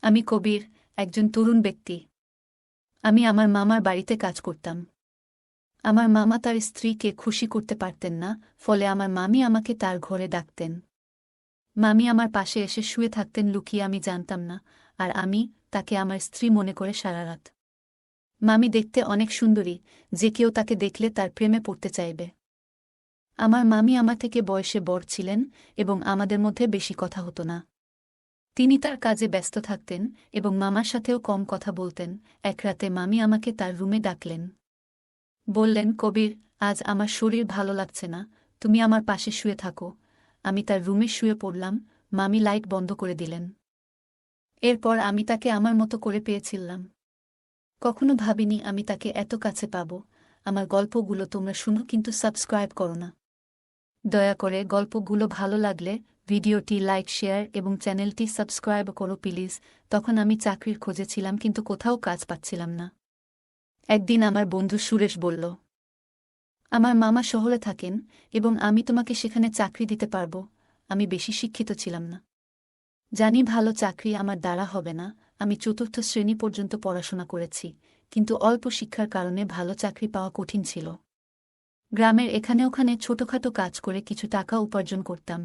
আমি কবির, একজন তরুণ ব্যক্তি। আমি আমার মামার বাড়িতে কাজ করতাম। আমার মামা তার স্ত্রীকে খুশি করতে পারতেন না, ফলে আমার মামি আমাকে তার ঘরে ডাকতেন। মামি আমার পাশে এসে শুয়ে থাকতেন লুকিয়ে, আমি জানতাম না, আর আমি তাকে আমার স্ত্রী মনে করে সারারাত। মামি দেখতে অনেক সুন্দরী, যে কেউ তাকে দেখলে তার প্রেমে পড়তে চাইবে। আমার মামি আমার থেকে বয়সে বড় ছিলেন এবং আমাদের মধ্যে বেশি কথা হতো না। তিনি তার কাজে ব্যস্ত থাকতেন এবং মামার সাথেও কম কথা বলতেন। এক রাতে মামি আমাকে তার রুমে ডাকলেন। বললেন, কবির, আজ আমার শরীর ভালো লাগছে না, তুমি আমার পাশে শুয়ে থাকো। আমি তার রুমে শুয়ে পড়লাম। মামি লাইট বন্ধ করে দিলেন। এরপর আমি তাকে আমার মতো করে পেয়েছিলাম। কখনো ভাবিনি আমি তাকে এত কাছে পাব। আমার গল্পগুলো তোমরা শুনো, কিন্তু সাবস্ক্রাইব করো না। দয়া করে গল্পগুলো ভালো লাগলে ভিডিওটি লাইক, শেয়ার এবং চ্যানেলটি সাবস্ক্রাইব করো প্লিজ। তখন আমি চাকরির খোঁজে ছিলাম, কিন্তু কোথাও কাজ পাচ্ছিলাম না। একদিন আমার বন্ধু সুরেশ বলল, আমার মামা শহরে থাকেন এবং আমি তোমাকে সেখানে চাকরি দিতে পারব। আমি বেশি শিক্ষিত ছিলাম না, জানি ভালো চাকরি আমার দ্বারা হবে না। আমি ৪র্থ শ্রেণী পর্যন্ত পড়াশোনা করেছি, কিন্তু অল্প শিক্ষার কারণে ভালো চাকরি পাওয়া কঠিন ছিল। গ্রামের এখানে ওখানে ছোটখাটো কাজ করে কিছু টাকা উপার্জন করতাম,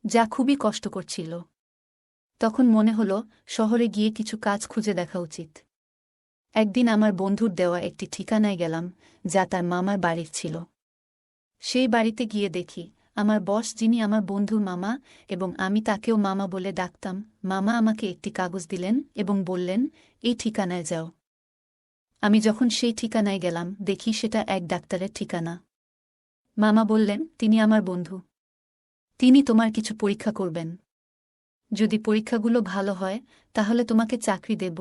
যা খুবই কষ্টকর ছিল। তখন মনে হলো শহরে গিয়ে কিছু কাজ খুঁজে দেখা উচিত। একদিন আমার বন্ধুর দেওয়া একটি ঠিকানায় গেলাম, যা তার মামার বাড়ির ছিল। সেই বাড়িতে গিয়ে দেখি আমার বস, যিনি আমার বন্ধুর মামা এবং আমি তাকেও মামা বলে ডাকতাম, মামা আমাকে একটি কাগজ দিলেন এবং বললেন, এই ঠিকানায় যাও। আমি যখন সেই ঠিকানায় গেলাম, দেখি সেটা এক ডাক্তারের ঠিকানা। মামা বললেন, তিনি আমার বন্ধু, তিনি তোমার কিছু পরীক্ষা করবেন। যদি পরীক্ষাগুলো ভালো হয় তাহলে তোমাকে চাকরি দেব।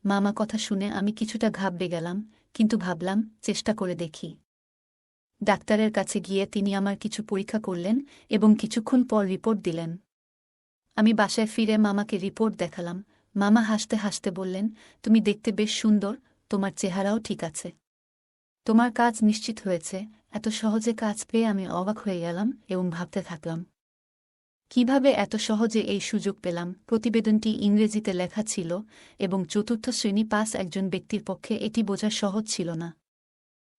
মামা কথা শুনে আমি কিছুটা ঘাবড়ে গেলাম, কিন্তু ভাবলাম চেষ্টা করে দেখি। ডাক্তারের কাছে গিয়ে তিনি আমার কিছু পরীক্ষা করলেন এবং কিছুক্ষণ পর রিপোর্ট দিলেন। আমি বাসায় ফিরে মামাকে রিপোর্ট দেখালাম। মামা হাসতে হাসতে বললেন, তুমি দেখতে বেশ সুন্দর, তোমার চেহারাও ঠিক আছে, তোমার কাজ নিশ্চিত হয়েছে। এত সহজে কাজ পেয়ে আমি অবাক হয়ে গেলাম এবং ভাবতে থাকলাম, কিভাবে এত সহজে এই সুযোগ পেলাম। প্রতিবেদনটি ইংরেজিতে লেখা ছিল এবং ৪র্থ শ্রেণী পাস একজন ব্যক্তির পক্ষে এটি বোঝা সহজ ছিল না।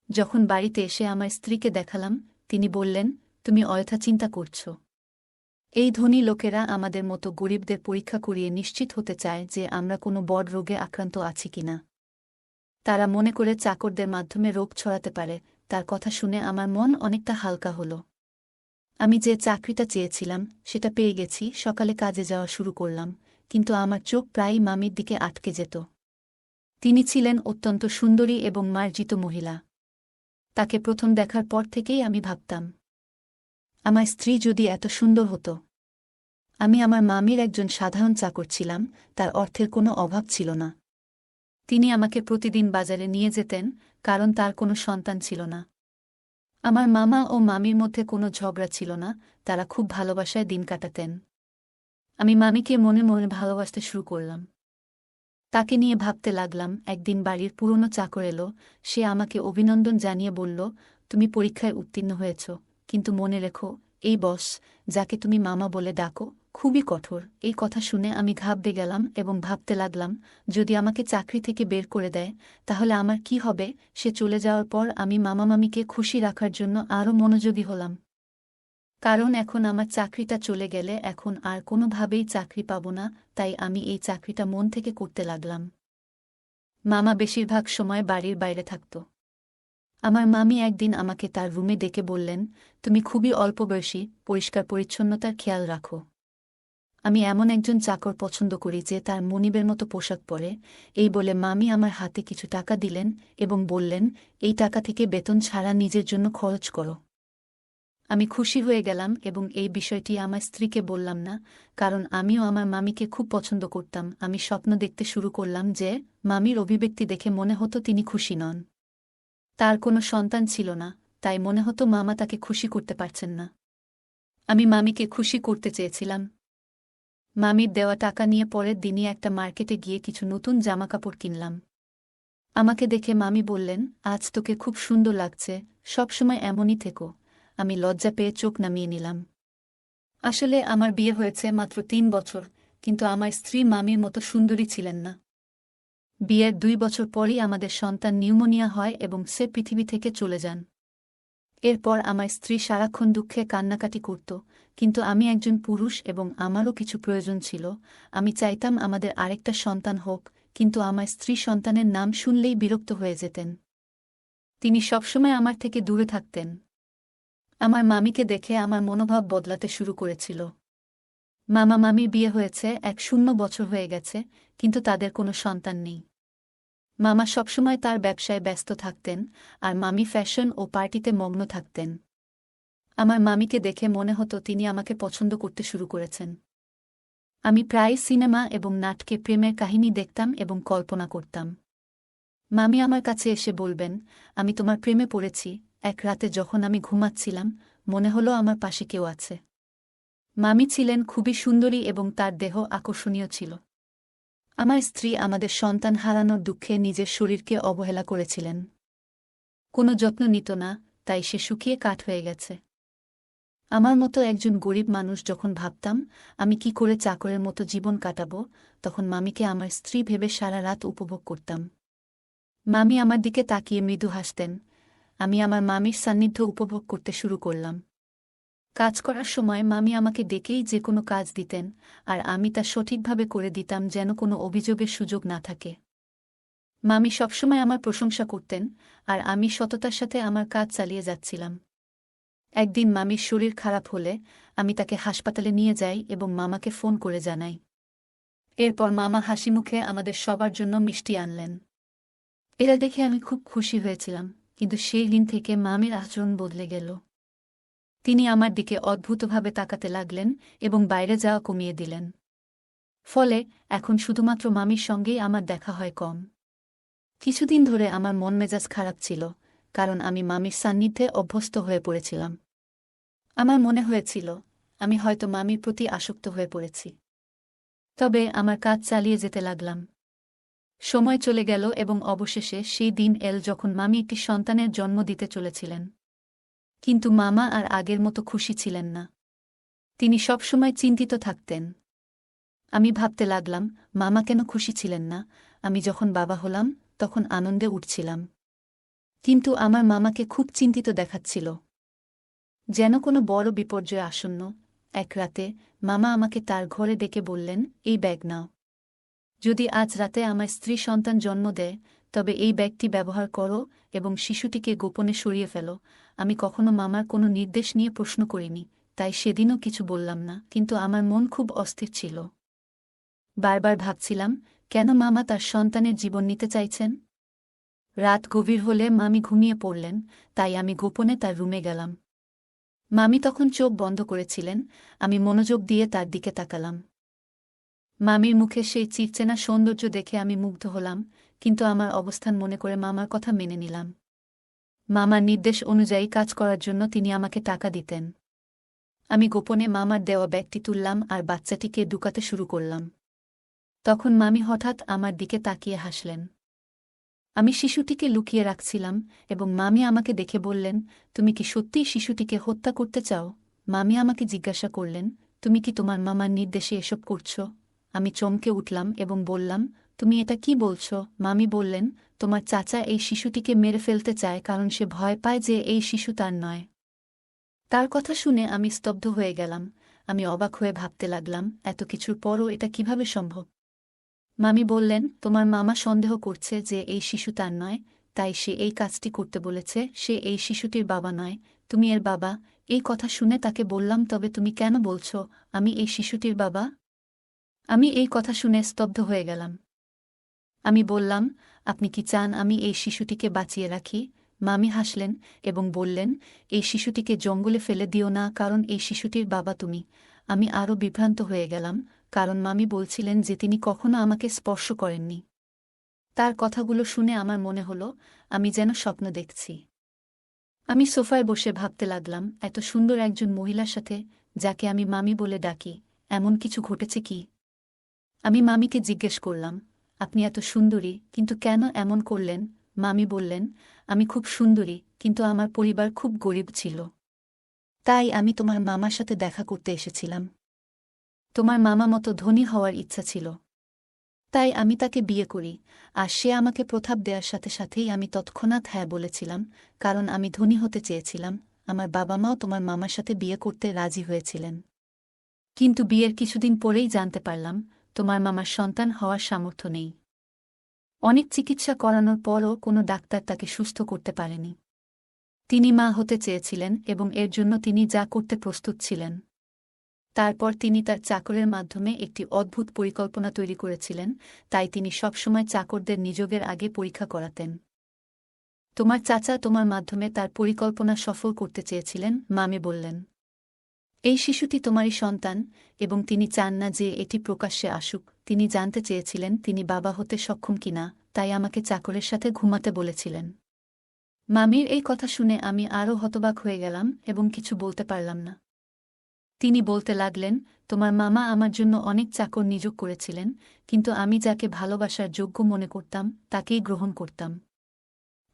যখন বাড়িতে এসে আমার স্ত্রীকে দেখালাম, তিনি বললেন, তুমি অযথা চিন্তা করছ। এই ধনী লোকেরা আমাদের মতো গরিবদের পরীক্ষা করিয়ে নিশ্চিত হতে চায় যে আমরা কোনো বড় রোগে আক্রান্ত আছি কিনা। তারা মনে করে চাকরদের মাধ্যমে রোগ ছড়াতে পারে। তার কথা শুনে আমার মন অনেকটা হালকা হলো। আমি যে চাকরিটা চেয়েছিলাম সেটা পেয়ে গেছি। সকালে কাজে যাওয়া শুরু করলাম, কিন্তু আমার চোখ প্রায়ই মামির দিকে আটকে যেত। তিনি ছিলেন অত্যন্ত সুন্দরী এবং মার্জিত মহিলা। তাকে প্রথম দেখার পর থেকেই আমি ভাবতাম, আমার স্ত্রী যদি এত সুন্দর হতো। আমি আমার মামির একজন সাধারণ চাকর ছিলাম, তার অর্থের কোনো অভাব ছিল না। তিনি আমাকে প্রতিদিন বাজারে নিয়ে যেতেন, কারণ তার কোনো সন্তান ছিল না। আমার মামা ও মামির মধ্যে কোনো ঝগড়া ছিল না, তারা খুব ভালোবাসায় দিন কাটাতেন। আমি মামিকে মনে মনে ভালোবাসতে শুরু করলাম। তাকে নিয়ে ভাবতে লাগলাম। একদিন বাড়ির পুরনো চাকর এলো। সে আমাকে অভিনন্দন জানিয়ে বলল, তুমি পরীক্ষায় উত্তীর্ণ হয়েছ, কিন্তু মনে রেখো, এই বস, যাকে তুমি মামা বলে ডাকো, খুবই কঠোর। এই কথা শুনে আমি ঘাবড়ে গেলাম এবং ভাবতে লাগলাম, যদি আমাকে চাকরি থেকে বের করে দেয় তাহলে আমার কি হবে। সে চলে যাওয়ার পর আমি মামা মামিকে খুশি রাখার জন্য আরও মনোযোগী হলাম, কারণ এখন আমার চাকরিটা চলে গেলে এখন আর কোনোভাবেই চাকরি পাব না। তাই আমি এই চাকরিটা মন থেকে করতে লাগলাম। মামা বেশিরভাগ সময় বাড়ির বাইরে থাকত। আমার মামি একদিন আমাকে তার রুমে ডেকে বললেন, তুমি খুবই অল্প বয়সী, পরিষ্কার পরিচ্ছন্নতার খেয়াল রাখো। আমি এমন একজন চাকর পছন্দ করি যে তার মনিবের মতো পোশাক পরে। এই বলে মামি আমার হাতে কিছু টাকা দিলেন এবং বললেন, এই টাকা থেকে বেতন ছাড়া নিজের জন্য খরচ করো। আমি খুশি হয়ে গেলাম এবং এই বিষয়টি আমার স্ত্রীকে বললাম না, কারণ আমিও আমার মামিকে খুব পছন্দ করতাম। আমি স্বপ্ন দেখতে শুরু করলাম যে মামির অভিব্যক্তি দেখে মনে হতো তিনি খুশি নন। তার কোনো সন্তান ছিল না, তাই মনে হতো মামা তাকে খুশি করতে পারছেন না। আমি মামিকে খুশি করতে চেয়েছিলাম। মামির দেওয়া টাকা নিয়ে পরের দিনই একটা মার্কেটে গিয়ে কিছু নতুন জামাকাপড় কিনলাম। আমাকে দেখে মামি বললেন, আজ তোকে খুব সুন্দর লাগছে, সবসময় এমনই থেকো। আমি লজ্জা পেয়ে চোখ নামিয়ে নিলাম। আসলে আমার বিয়ে হয়েছে মাত্র ৩ বছর, কিন্তু আমার স্ত্রী মামির মতো সুন্দরী ছিলেন না। বিয়ের 2 বছর পরই আমাদের সন্তান নিউমোনিয়া হয় এবং সে পৃথিবী থেকে চলে যান। এরপর আমার স্ত্রী সারাক্ষণ দুঃখে কান্নাকাটি করত, কিন্তু আমি একজন পুরুষ এবং আমারও কিছু প্রয়োজন ছিল। আমি চাইতাম আমাদের আরেকটা সন্তান হোক, কিন্তু আমার স্ত্রী সন্তানের নাম শুনলেই বিরক্ত হয়ে যেতেন। তিনি সবসময় আমার থেকে দূরে থাকতেন। আমার মামিকে দেখে আমার মনোভাব বদলাতে শুরু করেছিল। মামা মামির বিয়ে হয়েছে 1 বছর হয়ে গেছে, কিন্তু তাদের কোনো সন্তান নেই। মামা সবসময় তার ব্যবসায় ব্যস্ত থাকতেন, আর মামি ফ্যাশন ও পার্টিতে মগ্ন থাকতেন। আমার মামিকে দেখে মনে হতো তিনি আমাকে পছন্দ করতে শুরু করেছেন। আমি প্রায় সিনেমা এবং নাটকে প্রেমের কাহিনী দেখতাম এবং কল্পনা করতাম। মামি আমার কাছে এসে বলবেন, আমি তোমার প্রেমে পড়েছি। এক রাতে যখন আমি ঘুমাচ্ছিলাম, মনে হলো আমার পাশে কেউ আছে। মামি ছিলেন খুবই সুন্দরী এবং তার দেহ আকর্ষণীয় ছিল। আমার স্ত্রী আমাদের সন্তান হারানোর দুঃখে নিজের শরীরকে অবহেলা করেছিলেন। কোনো যত্ন নিত না, তাই সে শুকিয়ে কাঠ হয়ে গেছে। আমার মতো একজন গরিব মানুষ যখন ভাবতাম আমি কি করে চাকরের মতো জীবন কাটাবো, তখন মামিকে আমার স্ত্রী ভেবে সারা রাত উপভোগ করতাম। মামি আমার দিকে তাকিয়ে মৃদু হাসতেন। আমি আমার মামির সান্নিধ্য উপভোগ করতে শুরু করলাম। কাজ করার সময় মামি আমাকে ডেকেই যে কোনো কাজ দিতেন, আর আমি তা সঠিকভাবে করে দিতাম যেন কোনো অভিযোগের সুযোগ না থাকে। মামি সবসময় আমার প্রশংসা করতেন, আর আমি সততার সাথে আমার কাজ চালিয়ে যাচ্ছিলাম। একদিন মামির শরীর খারাপ হলে আমি তাকে হাসপাতালে নিয়ে যাই এবং মামাকে ফোন করে জানাই। এরপর মামা হাসিমুখে আমাদের সবার জন্য মিষ্টি আনলেন। এরা দেখে আমি খুব খুশি হয়েছিলাম, কিন্তু সেই দিন থেকে মামির আচরণ বদলে গেল। তিনি আমার দিকে অদ্ভুতভাবে তাকাতে লাগলেন এবং বাইরে যাওয়া কমিয়ে দিলেন। ফলে এখন শুধুমাত্র মামির সঙ্গেই আমার দেখা হয় কম। কিছুদিন ধরে আমার মন মেজাজ খারাপ ছিল, কারণ আমি মামির সান্নিধ্যে অভ্যস্ত হয়ে পড়েছিলাম। আমার মনে হয়েছিল আমি হয়তো মামির প্রতি আসক্ত হয়ে পড়েছি। তবে আমার কাজ চালিয়ে যেতে লাগলাম। সময় চলে গেল এবং অবশেষে সেই দিন এল যখন মামি একটি সন্তানের জন্ম দিতে চলেছিলেন। কিন্তু মামা আর আগের মতো খুশি ছিলেন না। তিনি সবসময় চিন্তিত থাকতেন। আমি ভাবতে লাগলাম, মামা কেন খুশি ছিলেন না? আমি যখন বাবা হলাম তখন আনন্দে উঠছিলাম, কিন্তু আমার মামাকে খুব চিন্তিত দেখাচ্ছিল, যেন কোনো বড় বিপর্যয় আসন্ন। এক রাতে মামা আমাকে তার ঘরে ডেকে বললেন, এই ব্যাগ নাও। যদি আজ রাতে আমার স্ত্রী সন্তান জন্ম দেয়, তবে এই ব্যাগটি ব্যবহার করো এবং শিশুটিকে গোপনে সরিয়ে ফেলো। আমি কখনো মামার কোনো নির্দেশ নিয়ে প্রশ্ন করিনি, তাই সেদিনও কিছু বললাম না, কিন্তু আমার মন খুব অস্থির ছিল। বারবার ভাবছিলাম, কেন মামা তার সন্তানের জীবন নিতে চাইছেন? রাত গভীর হলে মামি ঘুমিয়ে পড়লেন, তাই আমি গোপনে তার রুমে গেলাম। মামি তখন চোখ বন্ধ করেছিলেন। আমি মনোযোগ দিয়ে তার দিকে তাকালাম। মামির মুখে সেই চিরচেনা সৌন্দর্য দেখে আমি মুগ্ধ হলাম, কিন্তু আমার অবস্থান মনে করে মামার কথা মেনে নিলাম। মামার নির্দেশ অনুযায়ী কাজ করার জন্য তিনি আমাকে টাকা দিতেন। আমি গোপনে মামার দেওয়া ব্যাগটি তুললাম আর বাচ্চাটিকে ঢুকাতে শুরু করলাম। তখন মামি হঠাৎ আমার দিকে তাকিয়ে হাসলেন। আমি শিশুটিকে লুকিয়ে রাখছিলাম এবং মামি আমাকে দেখে বললেন, তুমি কি সত্যিই শিশুটিকে হত্যা করতে চাও? মামি আমাকে জিজ্ঞাসা করলেন, তুমি কি তোমার মামার নির্দেশে এসব করছ? আমি চমকে উঠলাম এবং বললাম, তুমি এটা কি বলছ? মামি বললেন, তোমার চাচা এই শিশুটিকে মেরে ফেলতে চায় কারণ সে ভয় পায় যে এই শিশু তার নয়। তার কথা শুনে আমি স্তব্ধ হয়ে গেলাম। আমি অবাক হয়ে ভাবতে লাগলাম, এত কিছুর পরও এটা কিভাবে সম্ভব? মামি বললেন, তোমার মামা সন্দেহ করছে যে এই শিশু তার নয়, তাই সে এই কাজটি করতে বলেছে। সে এই শিশুটির বাবা নয়, তুমি এর বাবা। এই কথা শুনে তাকে বললাম, তবে তুমি কেন বলছ আমি এই শিশুটির বাবা? আমি এই কথা শুনে স্তব্ধ হয়ে গেলাম। আমি বললাম, আপনি কি চান আমি এই শিশুটিকে বাঁচিয়ে রাখি? মামি হাসলেন এবং বললেন, এই শিশুটিকে জঙ্গলে ফেলে দিও না, কারণ এই শিশুটির বাবা তুমি। আমি আরও বিভ্রান্ত হয়ে গেলাম, কারণ মামি বলছিলেন যে তিনি কখনো আমাকে স্পর্শ করেননি। তার কথাগুলো শুনে আমার মনে হলো আমি যেন স্বপ্ন দেখছি। আমি সোফায় বসে ভাবতে লাগলাম, এত সুন্দর একজন মহিলার সাথে, যাকে আমি মামি বলে ডাকি, এমন কিছু ঘটেছে কি? আমি মামিকে জিজ্ঞেস করলাম, আপনি এত সুন্দরী, কিন্তু কেন এমন করলেন? মামি বললেন, আমি খুব সুন্দরী, কিন্তু আমার পরিবার খুব গরিব ছিল। তাই আমি তোমার মামার সাথে দেখা করতে এসেছিলাম। তোমার মামা মতো ধনী হওয়ার ইচ্ছা ছিল, তাই আমি তাকে বিয়ে করি। আর সে আমাকে প্রস্তাব দেওয়ার সাথে সাথেই আমি তৎক্ষণাৎ হ্যাঁ বলেছিলাম, কারণ আমি ধনী হতে চেয়েছিলাম। আমার বাবা মাও তোমার মামার সাথে বিয়ে করতে রাজি হয়েছিলেন। কিন্তু বিয়ের কিছুদিন পরেই জানতে পারলাম তোমার মামার সন্তান হওয়ার সামর্থ্য নেই। অনেক চিকিৎসা করানোর পরও কোনো ডাক্তার তাকে সুস্থ করতে পারেনি। তিনি মা হতে চেয়েছিলেন এবং এর জন্য তিনি যা করতে প্রস্তুত ছিলেন। তারপর তিনি তার চাকরের মাধ্যমে একটি অদ্ভুত পরিকল্পনা তৈরি করেছিলেন, তাই তিনি সবসময় চাকরদের নিযোগের আগে পরীক্ষা করাতেন। তোমার চাচা তোমার মাধ্যমে তার পরিকল্পনা সফল করতে চেয়েছিলেন, মামি বললেন। এই শিশুটি তোমারই সন্তান এবং তিনি চান না যে এটি প্রকাশ্যে আসুক। তিনি জানতে চেয়েছিলেন তিনি বাবা হতে সক্ষম কিনা, তাই আমাকে চাকরের সাথে ঘুমাতে বলেছিলেন। মামির এই কথা শুনে আমি আরও হতবাক হয়ে গেলাম এবং কিছু বলতে পারলাম না। তিনি বলতে লাগলেন, তোমার মামা আমার জন্য অনেক চাকর নিযোগ করেছিলেন, কিন্তু আমি যাকে ভালোবাসার যোগ্য মনে করতাম তাকেই গ্রহণ করতাম।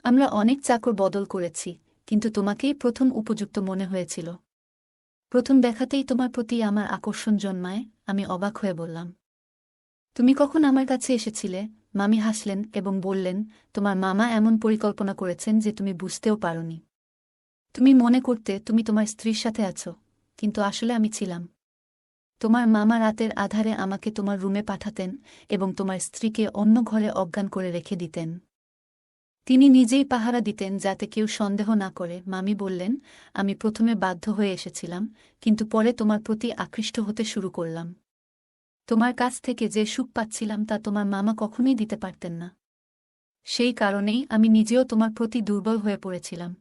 আমরা অনেক চাকর বদল করেছি, কিন্তু তোমাকেই প্রথম উপযুক্ত মনে হয়েছিল। প্রথম দেখাতেই তোমার প্রতি আমার আকর্ষণ জন্মায়। আমি অবাক হয়ে বললাম, তুমি কখন আমার কাছে এসেছিলে? মামি হাসলেন এবং বললেন, তোমার মামা এমন পরিকল্পনা করেছেন যে তুমি বুঝতেও পারোনি। তুমি মনে করতে তুমি তোমার স্ত্রীর সাথে আছো, কিন্তু আসলে আমি ছিলাম। তোমার মামা রাতের আধারে আমাকে তোমার রুমে পাঠাতেন এবং তোমার স্ত্রীকে অন্য ঘরে অজ্ঞান করে রেখে দিতেন। তিনি নিজেই পাহারা দিতেন যাতে কেউ সন্দেহ না করে। মামি বললেন, আমি প্রথমে বাধ্য হয়ে এসেছিলাম, কিন্তু পরে তোমার প্রতি আকৃষ্ট হতে শুরু করলাম। তোমার কাছ থেকে যে সুখ পাচ্ছিলাম তা তোমার মামা কখনোই দিতে পারতেন না। সেই কারণেই আমি নিজেও তোমার প্রতি দুর্বল হয়ে পড়েছিলাম।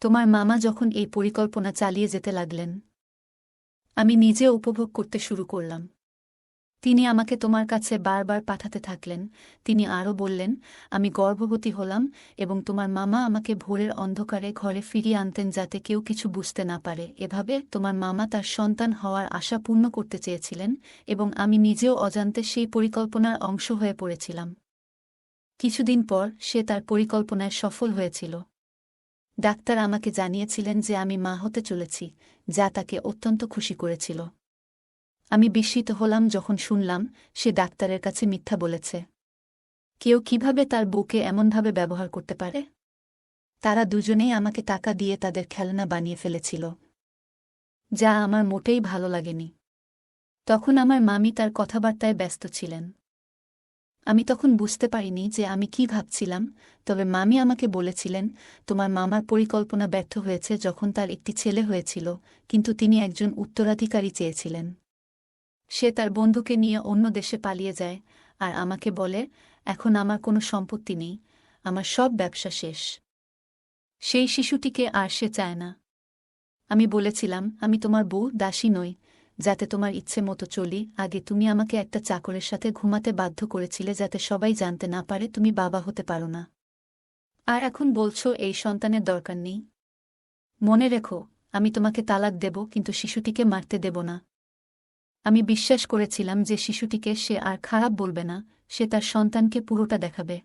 তোমার মামা যখন এই পরিকল্পনা চালিয়ে যেতে লাগলেন, আমি নিজে উপভোগ করতে শুরু করলাম। তিনি আমাকে তোমার কাছে বারবার পাঠাতে থাকলেন। তিনি আরও বললেন, আমি গর্ভবতী হলাম এবং তোমার মামা আমাকে ভোরের অন্ধকারে ঘরে ফিরিয়ে আনতেন যাতে কেউ কিছু বুঝতে না পারে। এভাবে তোমার মামা তার সন্তান হওয়ার আশা পূর্ণ করতে চেয়েছিলেন এবং আমি নিজেও অজান্তে সেই পরিকল্পনার অংশ হয়ে পড়েছিলাম। কিছুদিন পর সে তার পরিকল্পনায় সফল হয়েছিল। ডাক্তার আমাকে জানিয়েছিলেন যে আমি মা হতে চলেছি, যা তাকে অত্যন্ত খুশি করেছিল। আমি বিস্মিত হলাম যখন শুনলাম সে ডাক্তারের কাছে মিথ্যা বলেছে। কেউ কিভাবে তার বউকে এমনভাবে ব্যবহার করতে পারে? তারা দুজনেই আমাকে টাকা দিয়ে তাদের খেলনা বানিয়ে ফেলেছিল, যা আমার মোটেই ভালো লাগেনি। তখন আমার মামি তার কথাবার্তায় ব্যস্ত ছিলেন। আমি তখন বুঝতে পারিনি যে আমি কি ভাবছিলাম, তবে মামি আমাকে বলেছিলেন, তোমার মামার পরিকল্পনা ব্যর্থ হয়েছে যখন তার একটি ছেলে হয়েছিল, কিন্তু তিনি একজন উত্তরাধিকারী চেয়েছিলেন। সে তার বন্ধুকে নিয়ে অন্য দেশে পালিয়ে যায় আর আমাকে বলে, এখন আমার কোনো সম্পত্তি নেই, আমার সব ব্যবসা শেষ। সেই শিশুটিকে আর সে চায় না। আমি বলেছিলাম, আমি তোমার বউ দাসী নই, যাতে তোমার ইচ্ছে মতো চলি। আগে তুমি আমাকে একটা চাকরের সাথে ঘুমাতে বাধ্য করেছিলে যাতে সবাই জানতে না পারে তুমি বাবা হতে পারো না। আর এখন বলছো এই সন্তানের দরকার নেই। মনে রেখো, আমি তোমাকে তালাক দেব, কিন্তু শিশুটিকে মারতে দেব না। আমি বিশ্বাস করেছিলাম যে শিশুটিকে সে আর খারাপ বলবে না, সে তার সন্তানকে পুরোটা দেখাবে।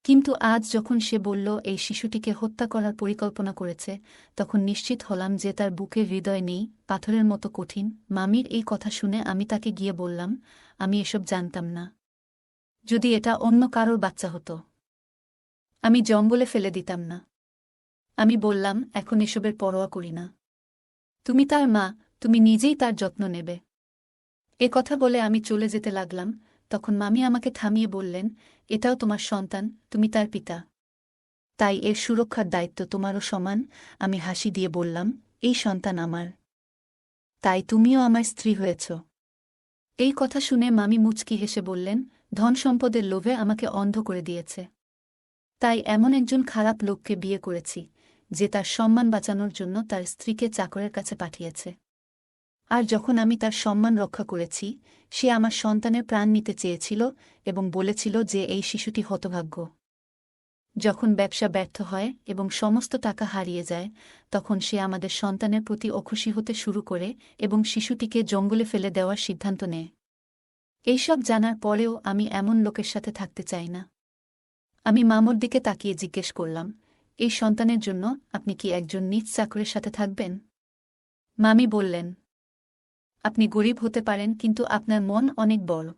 কিন্তু আজ যখন সে বলল এই শিশুটিকে হত্যা করার পরিকল্পনা করেছে, তখন নিশ্চিত হলাম যে তার বুকের হৃদয় নেই, পাথরের মতো কঠিন। মামির এই কথা শুনে আমি তাকে গিয়ে বললাম, আমি এসব জানতাম না। যদি এটা অন্য কারোর বাচ্চা হতো, আমি জঙ্গলে ফেলে দিতাম না। আমি বললাম, এখন এসবের পরোয়া করি না। তুমি তার মা, তুমি নিজেই তার যত্ন নেবে। এ কথা বলে আমি চলে যেতে লাগলাম, তখন মামি আমাকে থামিয়ে বললেন, এটাও তোমার সন্তান, তুমি তার পিতা, তাই এর সুরক্ষার দায়িত্ব তোমারও সমান। আমি হাসি দিয়ে বললাম, এই সন্তান আমার, তাই তুমিও আমার স্ত্রী হয়েছ। এই কথা শুনে মামি মুচকি হেসে বললেন, ধন সম্পদের লোভে আমাকে অন্ধ করে দিয়েছে, তাই এমন একজন খারাপ লোককে বিয়ে করেছি যে তার সম্মান বাঁচানোর জন্য তার স্ত্রীকে চাকরের কাছে পাঠিয়েছে। আর যখন আমি তার সম্মান রক্ষা করেছি, সে আমার সন্তানের প্রাণ নিতে চেয়েছিল এবং বলেছিল যে এই শিশুটি হতভাগ্য। যখন ব্যবসা ব্যর্থ হয় এবং সমস্ত টাকা হারিয়ে যায়, তখন সে আমাদের সন্তানের প্রতি অখুশি হতে শুরু করে এবং শিশুটিকে জঙ্গলে ফেলে দেওয়ার সিদ্ধান্ত নেয়। এইসব জানার পরেও আমি এমন লোকের সাথে থাকতে চাই না। আমি মামুর দিকে তাকিয়ে জিজ্ঞেস করলাম, এই সন্তানের জন্য আপনি কি একজন নিজ চাকরের সাথে থাকবেন? মামি বললেন, আপনি গরিব হতে পারেন কিন্তু আপনার মন অনেক বড়।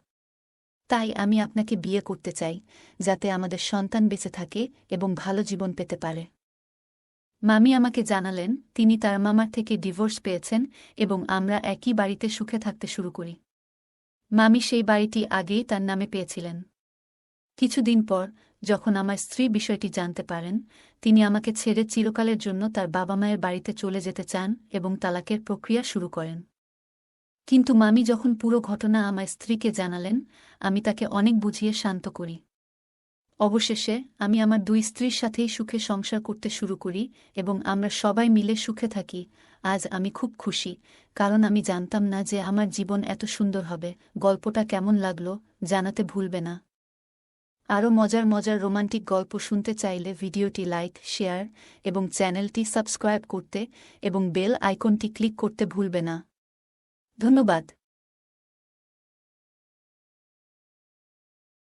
তাই আমি আপনাকে বিয়ে করতে চাই, যাতে আমাদের সন্তান বেঁচে থাকে এবং ভালো জীবন পেতে পারে। মামি আমাকে জানালেন তিনি তার মামার থেকে ডিভোর্স পেয়েছেন এবং আমরা একই বাড়িতে সুখে থাকতে শুরু করি। মামি সেই বাড়িটি আগেই তার নামে পেয়েছিলেন। কিছুদিন পর, যখন আমার স্ত্রী বিষয়টি জানতে পারেন, তিনি আমাকে ছেড়ে চিরকালের জন্য তার বাবা মায়ের বাড়িতে চলে যেতে চান এবং তালাকের প্রক্রিয়া শুরু করেন। কিন্তু মামি যখন পুরো ঘটনা আমার স্ত্রীকে জানালেন, আমি তাকে অনেক বুঝিয়ে শান্ত করি। অবশেষে আমি আমার দুই স্ত্রীর সাথেই সুখে সংসার করতে শুরু করি এবং আমরা সবাই মিলে সুখে থাকি। আজ আমি খুব খুশি, কারণ আমি জানতাম না যে আমার জীবন এত সুন্দর হবে। গল্পটা কেমন লাগলো জানাতে ভুলবে না। আরও মজার মজার রোমান্টিক গল্প শুনতে চাইলে ভিডিওটি লাইক, শেয়ার এবং চ্যানেলটি সাবস্ক্রাইব করতে এবং বেল আইকনটি ক্লিক করতে ভুলবে না। ধন্যবাদ।